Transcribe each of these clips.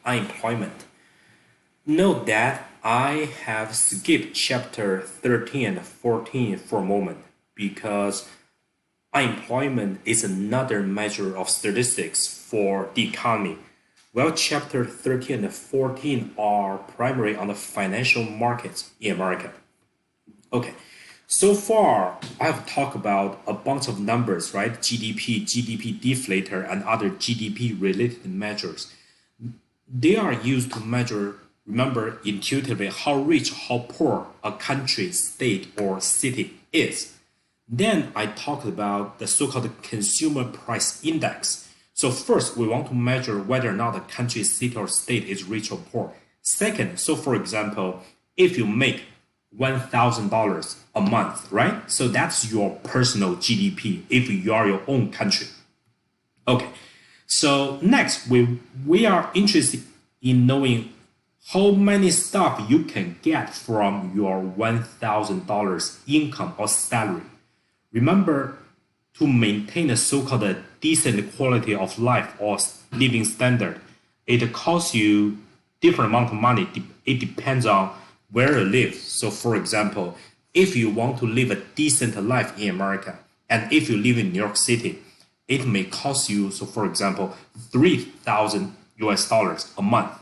unemployment. Note that I have skipped chapter 13 and 14 for a moment because unemployment is another measure of statistics for the economy, while chapter 13 and 14 are primarily on the financial markets in America. Okay, so far I have talked about a bunch of numbers, right? GDP, GDP deflator, and other GDP related measures. They are used to measure, remember intuitively, how rich, how poor a country, state, or city is. Then I talked about the so-called consumer price index. So first, we want to measure whether or not a country, city, or state is rich or poor. Second, so for example, if you make $1,000 a month, right? So that's your personal GDP if you are your own country. Okay, so next, we are interested in knowing how many stuff you can get from your $1,000 income or salary. Remember, to maintain a so-called decent quality of life or living standard, it costs you different amount of money. It depends on where you live. So for example, if you want to live a decent life in America, and if you live in New York City, it may cost you, so for example, $3,000 a month.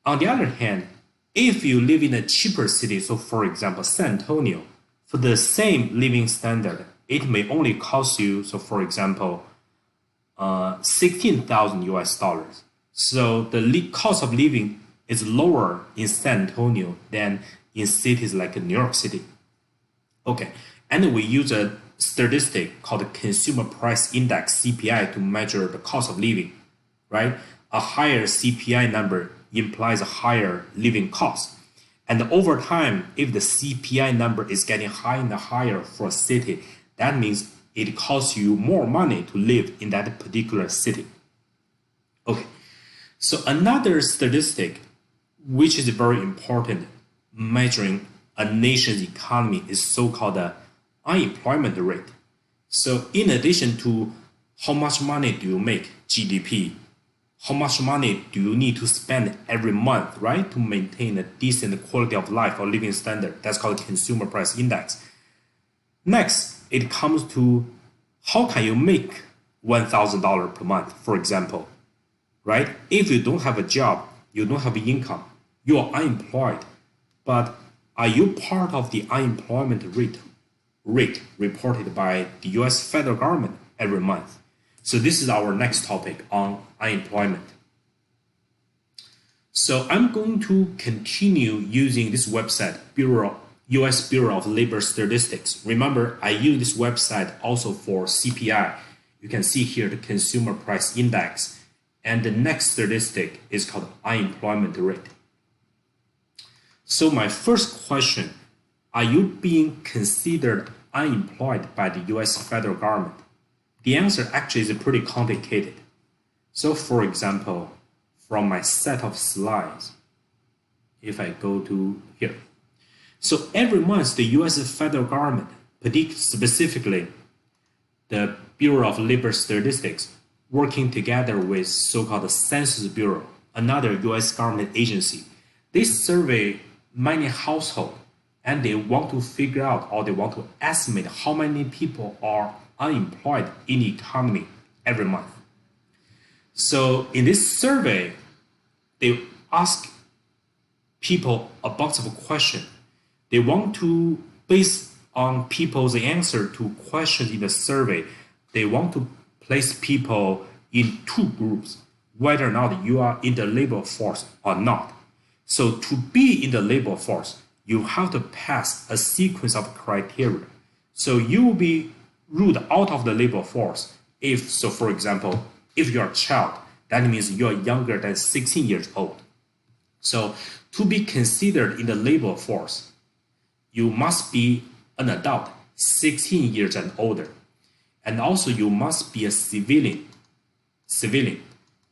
On the other hand, if you live in a cheaper city, so for example, San Antonio, for the same living standard, it may only cost you, so for example, $16,000. So the cost of living is lower in San Antonio than in cities like New York City. Okay, and we use a statistic called the Consumer Price Index, CPI, to measure the cost of living, right? A higher CPI number implies a higher living cost. And over time, if the CPI number is getting higher and higher for a city, that means it costs you more money to live in that particular city. Okay, so another statistic which is very important measuring a nation's economy is so-called the unemployment rate. So in addition to how much money do you make, GDP, how much money do you need to spend every month, right, to maintain a decent quality of life or living standard? That's called consumer price index. Next, it comes to how can you make $1,000 per month, for example, right? If you don't have a job, you don't have income, you are unemployed, but are you part of the unemployment rate reported by the US federal government every month? So this is our next topic on unemployment. So I'm going to continue using this website, US Bureau of Labor Statistics. Remember, I use this website also for CPI. You can see here the Consumer Price Index. And the next statistic is called unemployment rate. So my first question, are you being considered unemployed by the US federal government? The answer actually is pretty complicated. So for example, from my set of slides, if I go to here. So every month, the US federal government, specifically the Bureau of Labor Statistics, working together with so-called Census Bureau, another US government agency, they survey many households and they want to figure out or they want to estimate how many people are unemployed in the economy every month. So in this survey, they ask people a bunch of questions. They want to, based on people's answer to questions in the survey, they want to place people in two groups, whether or not you are in the labor force or not. So to be in the labor force, you have to pass a sequence of criteria. So you will be ruled out of the labor force if, so for example, if you're a child, that means you're younger than 16 years old. So to be considered in the labor force, you must be an adult, 16 years and older. And also you must be a civilian.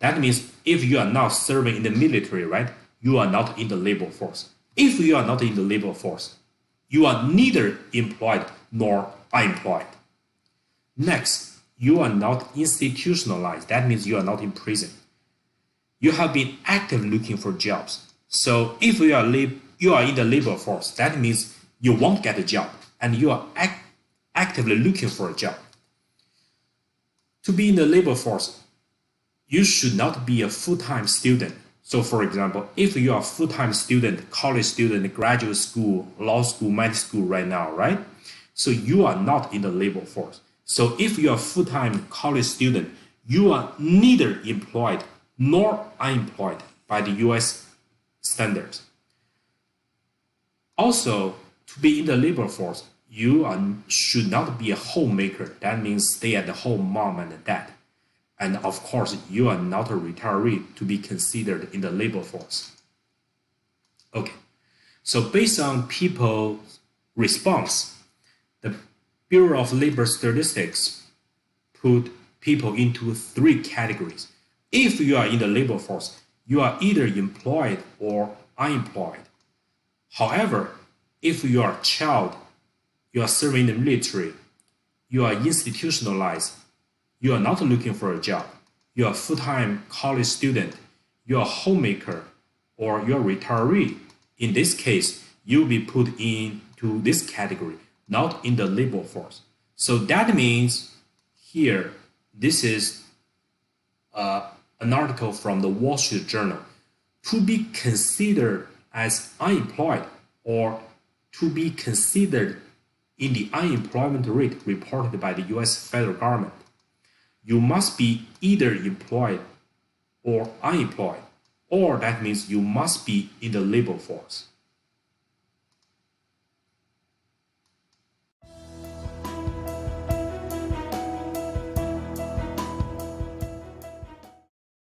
That means if you are not serving in the military, right, you are not in the labor force. If you are not in the labor force, you are neither employed nor unemployed. Next, you are not institutionalized. That means you are not in prison. you have been actively looking for jobs. So if you are in the labor force, that means you won't get a job and you are actively looking for a job. To be in the labor force, you should not be a full-time student. So for example, if you are a full-time student, college student, graduate school, law school, med school right now, right? So you are not in the labor force. So if you are a full-time college student, you are neither employed nor unemployed by the US standards. Also, to be in the labor force, you should not be a homemaker. That means stay at the home mom and dad. And of course, you are not a retiree to be considered in the labor force. Okay, so based on people's response, the Bureau of Labor Statistics put people into 3 categories. If you are in the labor force, you are either employed or unemployed. However, if you are a child, you are serving the military, you are institutionalized, you are not looking for a job, you are a full-time college student, you are a homemaker, or you are a retiree, in this case, you will be put into this category, not in the labor force. So that means here, this is an article from the Wall Street Journal. To be considered as unemployed or to be considered in the unemployment rate reported by the US federal government, you must be either employed or unemployed, or that means you must be in the labor force.